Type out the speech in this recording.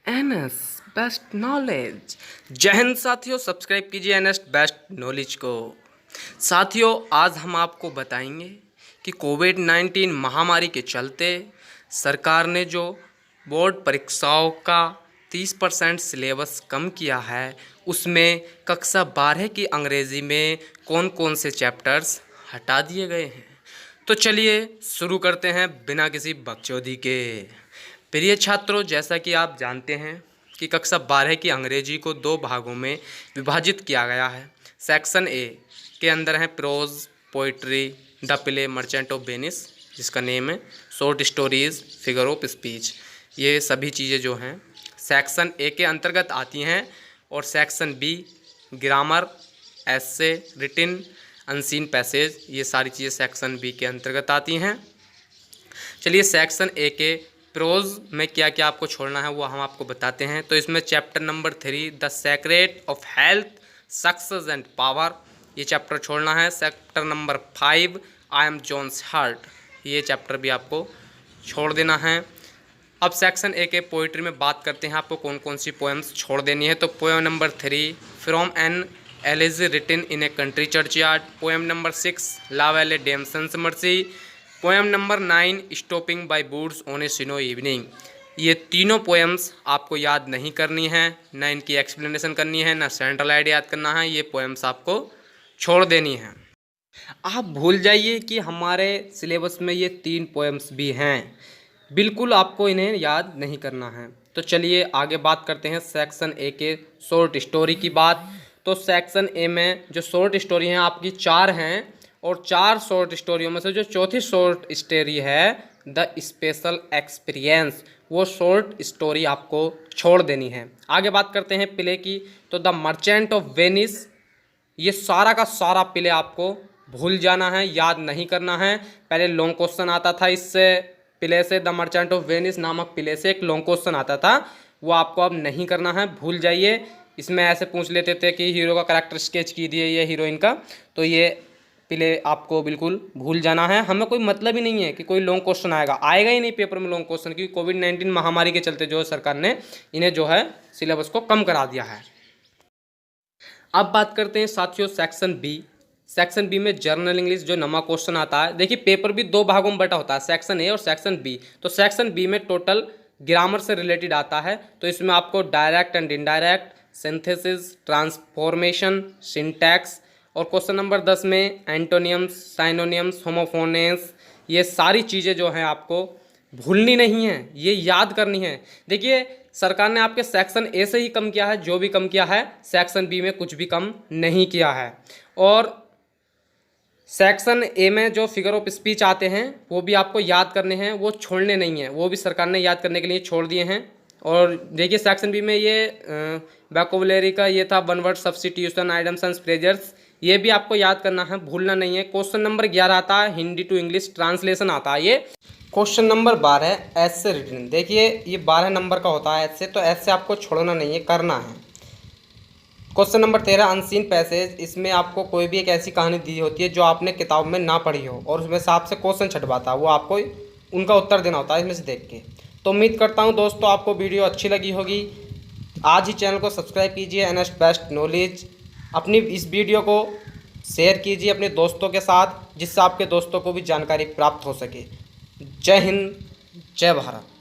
NS best knowledge. जय हिंद साथियों, subscribe कीजिए एनएस बेस्ट नॉलेज को। साथियों, आज हम आपको बताएंगे कि कोविड-19 महामारी के चलते सरकार ने जो बोर्ड परीक्षाओं का 30% सिलेबस कम किया है, उसमें कक्षा 12 की अंग्रेज़ी में कौन कौन से चैप्टर्स हटा दिए गए हैं। तो चलिए शुरू करते हैं बिना किसी बकचोदी के। प्रिय छात्रों, जैसा कि आप जानते हैं कि कक्षा 12 की अंग्रेजी को दो भागों में विभाजित किया गया है। सेक्शन ए के अंदर है prose, poetry, the play, merchant of Venice, जिसका नेम है, short stories, figure of speech. ये सभी चीज़ें जो हैं सेक्शन ए के अंतर्गत आती हैं। और सेक्शन बी ग्रामर, एसे, रिटिन, अनसीन पैसेज, ये सारी चीज़ें सेक्शन बी के अंतर्गत आती हैं। चलिए सेक्शन ए के प्रोज में क्या क्या आपको छोड़ना है वो हम आपको बताते हैं। तो इसमें chapter number 3 the secret of health, success and power, ये चैप्टर छोड़ना है। Chapter number 5 I am John's heart, ये चैप्टर भी आपको छोड़ देना है। अब सेक्शन ए के पोइट्री में बात करते हैं आपको कौन कौन सी पोएम्स छोड़ देनी है। तो poem number 3 from an elegy written in a country churchyard, poem number 6 la belle dame sans merci, poem number 9 stopping by woods on a snow evening. ये तीनों पोएम्स आपको याद नहीं करनी है, ना इनकी एक्सप्लेनेशन करनी है, ना सेंट्रल आइडिया याद करना है। ये पोएम्स आपको छोड़ देनी है। आप भूल जाइए कि हमारे सिलेबस में ये 3 पोएम्स भी हैं, बिल्कुल आपको इन्हें याद नहीं करना है। तो चलिए आगे बात करते हैं सेक्शन ए के शॉर्ट स्टोरी की बात। तो सेक्शन ए में जो शॉर्ट स्टोरी हैं आपकी 4 हैं, और 4 शॉर्ट स्टोरियों में से जो चौथी शॉर्ट स्टोरी है द स्पेशल एक्सपीरियंस, वो शॉर्ट स्टोरी आपको छोड़ देनी है। आगे बात करते हैं प्ले की। तो द मर्चेंट ऑफ वेनिस, ये सारा का सारा प्ले आपको भूल जाना है, याद नहीं करना है। पहले लॉन्ग क्वेश्चन आता था इससे प्ले से, द मर्चेंट ऑफ वेनिस नामक प्ले से एक लॉन्ग क्वेश्चन आता था, वो आपको अब नहीं करना है, भूल जाइए। इसमें ऐसे पूछ लेते थे कि हीरो का कैरेक्टर स्केच कीजिए या हीरोइन का, तो ये प्ले आपको बिल्कुल भूल जाना है। हमें कोई मतलब ही नहीं है कि कोई लॉन्ग क्वेश्चन आएगा ही नहीं पेपर में लॉन्ग क्वेश्चन, क्योंकि कोविड-19 महामारी के चलते जो सरकार ने इन्हें जो है सिलेबस को कम करा दिया है। अब बात करते हैं साथियों सेक्शन बी। सेक्शन बी में जर्नल इंग्लिश जो नवा क्वेश्चन आता है, देखिए पेपर भी 2 भागों में बटा होता है, सेक्शन ए और सेक्शन बी। तो सेक्शन बी में टोटल ग्रामर से रिलेटेड आता है। तो इसमें आपको direct and indirect, synthesis, transformation, syntax, और क्वेश्चन नंबर 10 में एंटोनियम्स, साइनोनियम्स, होमोफोनेस, ये सारी चीज़ें जो हैं आपको भूलनी नहीं है, ये याद करनी है। देखिए सरकार ने आपके सेक्शन ए से ही कम किया है, जो भी कम किया है सेक्शन बी में कुछ भी कम नहीं किया है। और सेक्शन ए में जो फिगर ऑफ स्पीच आते हैं वो भी आपको याद करने हैं, वो छोड़ने नहीं हैं, वो भी सरकार ने याद करने के लिए छोड़ दिए हैं। और देखिए सेक्शन बी में ये वोकैबुलरी का ये था, one word substitution, idioms and phrases, ये भी आपको याद करना है, भूलना नहीं है। क्वेश्चन नंबर 11 आता है हिंदी टू इंग्लिश ट्रांसलेशन आता है। ये क्वेश्चन नंबर 12 ऐसे रिटन, देखिए ये 12 नंबर का होता है ऐसे, तो ऐसे आपको छोड़ना नहीं है, करना है। क्वेश्चन नंबर 13 अनसीन पैसेज, इसमें आपको कोई भी एक ऐसी कहानी दी होती है जो आपने किताब में ना पढ़ी हो और उसमें से आपसे क्वेश्चन छटवाता है, वो आपको उनका उत्तर देना होता है इसमें से देख के। तो उम्मीद करता हूँ दोस्तों आपको वीडियो अच्छी लगी होगी। आज ही चैनल को सब्सक्राइब कीजिए एनएस बेस्ट नॉलेज। अपनी इस वीडियो को शेयर कीजिए अपने दोस्तों के साथ, जिससे आपके दोस्तों को भी जानकारी प्राप्त हो सके। जय हिंद, जय भारत।